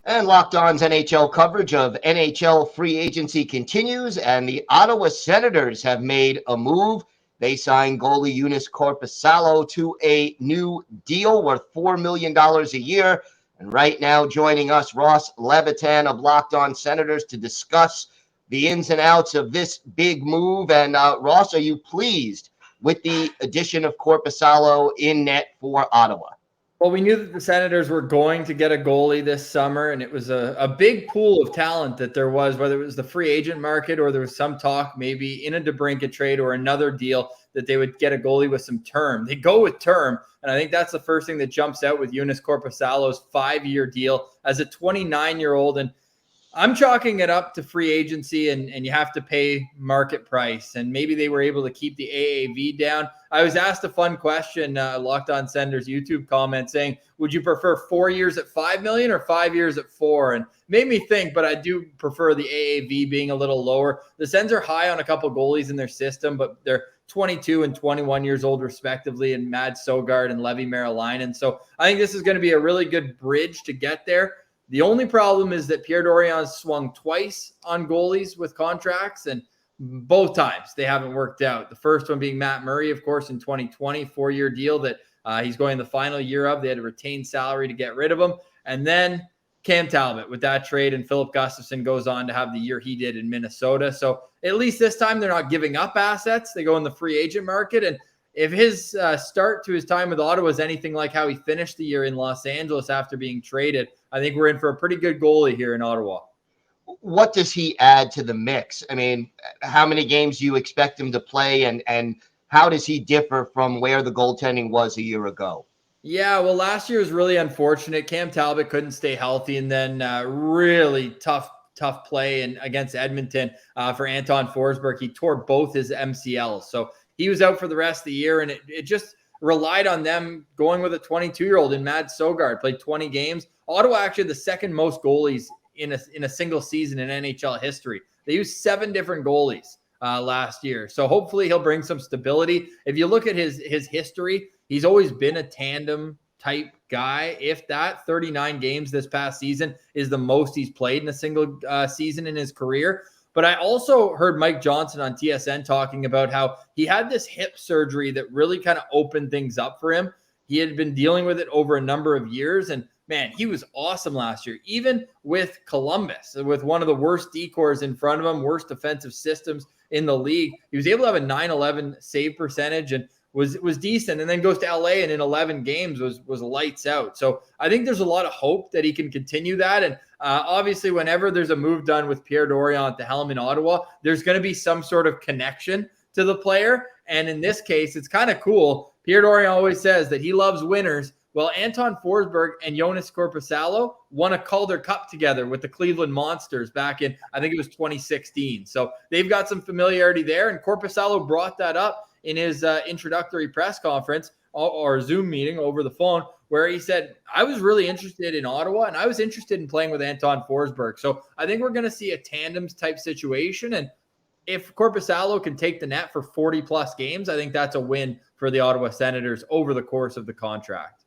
And Locked On's NHL coverage of NHL free agency continues, and the Ottawa Senators have made a move. They signed goalie Joonas Korpisalo to a new deal worth $4 million a year. And right now, joining us, Ross Levitan of Locked On Senators to discuss the ins and outs of this big move. And Ross, are you pleased with the addition of Korpisalo in net for Ottawa? Well, we knew that the Senators were going to get a goalie this summer, and it was a big pool of talent that there was, whether it was the free agent market or there was some talk maybe in a DeBrincat trade or another deal that they would get a goalie with some term. They go with term, and I think that's the first thing that jumps out with Joonas Korpisalo's 5-year deal as a 29-year-old. And I'm chalking it up to free agency, and you have to pay market price. And maybe they were able to keep the AAV down. I was asked a fun question, Locked On Senators YouTube comment saying, would you prefer 4 years at $5 million or 5 years at $4 million? And made me think, but I do prefer the AAV being a little lower. The Sens are high on a couple goalies in their system, but they're 22 and 21 years old respectively, and Mad Sogard and Levi Merrilainen. So I think this is going to be a really good bridge to get there. The only problem is that Pierre Dorion swung twice on goalies with contracts, and both times they haven't worked out. The first one being Matt Murray, of course, in 2020, 4-year deal that he's going the final year of. They had to retain salary to get rid of him. And then Cam Talbot with that trade, and Philip Gustafson goes on to have the year he did in Minnesota. So at least this time they're not giving up assets. They go in the free agent market, and if his start to his time with Ottawa is anything like how he finished the year in Los Angeles after being traded, I think we're in for a pretty good goalie here in Ottawa. What does he add to the mix? I mean, how many games do you expect him to play, and how does he differ from where the goaltending was a year ago? Yeah, well, last year was really unfortunate. Cam Talbot couldn't stay healthy, and then really tough play against Edmonton for Anton Forsberg. He tore both his MCLs, so he was out for the rest of the year, and it just relied on them going with a 22-year-old in Mad Sogard. Played 20 games. Ottawa actually the second most goalies in a single season in NHL history. They used 7 different goalies last year. So hopefully he'll bring some stability. If you look at his history, he's always been a tandem type guy. If that 39 games this past season is the most he's played in a single season in his career. But I also heard Mike Johnson on TSN talking about how he had this hip surgery that really kind of opened things up for him. He had been dealing with it over a number of years, and man, he was awesome last year, even with Columbus, with one of the worst decors in front of him, worst defensive systems in the league. He was able to have a .911 save percentage and was decent, and then goes to LA and in 11 games was lights out. So I think there's a lot of hope that he can continue that. And obviously, whenever there's a move done with Pierre Dorion at the helm in Ottawa, there's going to be some sort of connection to the player. And in this case, it's kind of cool. Pierre Dorion always says that he loves winners. Well, Anton Forsberg and Joonas Korpisalo won a Calder Cup together with the Cleveland Monsters back in, I think it was 2016. So they've got some familiarity there, and Korpisalo brought that up in his introductory press conference or Zoom meeting over the phone, where he said, I was really interested in Ottawa, and I was interested in playing with Anton Forsberg. So I think we're going to see a tandems type situation, and if Korpisalo can take the net for 40-plus games, I think that's a win for the Ottawa Senators over the course of the contract.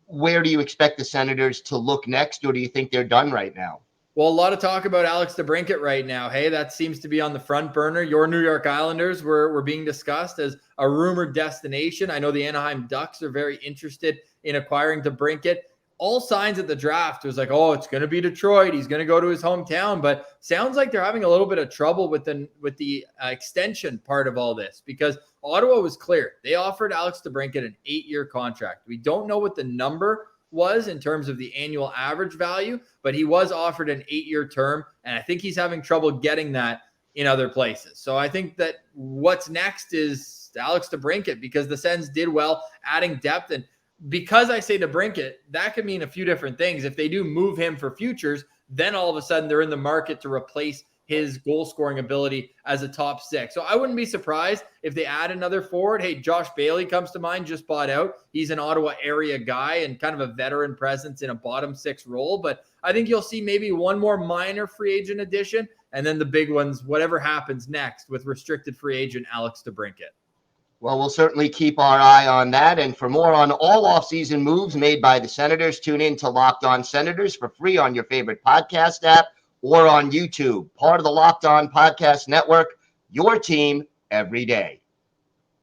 Where do you expect the Senators to look next, or do you think they're done right now? Well, a lot of talk about Alex DeBrincat right now. Hey, that seems to be on the front burner. Your New York Islanders were being discussed as a rumored destination. I know the Anaheim Ducks are very interested in acquiring DeBrincat. All signs at the draft was like, oh, it's going to be Detroit. He's going to go to his hometown. But sounds like they're having a little bit of trouble with the extension part of all this, because Ottawa was clear. They offered Alex DeBrincat an 8-year contract. We don't know what the number was in terms of the annual average value, but he was offered an 8-year term, and I think he's having trouble getting that in other places. So I think that what's next is Alex DeBrincat, because the Sens did well adding depth. And because I say DeBrincat, that could mean a few different things. If they do move him for futures, then all of a sudden they're in the market to replace his goal scoring ability as a top 6. So I wouldn't be surprised if they add another forward. Hey, Josh Bailey comes to mind, just bought out. He's an Ottawa area guy and kind of a veteran presence in a bottom 6 role. But I think you'll see maybe one more minor free agent addition, and then the big ones, whatever happens next with restricted free agent Alex DeBrincat. Well, we'll certainly keep our eye on that. And for more on all offseason moves made by the Senators, tune in to Locked On Senators for free on your favorite podcast app or on YouTube. Part of the Locked On Podcast Network, your team every day.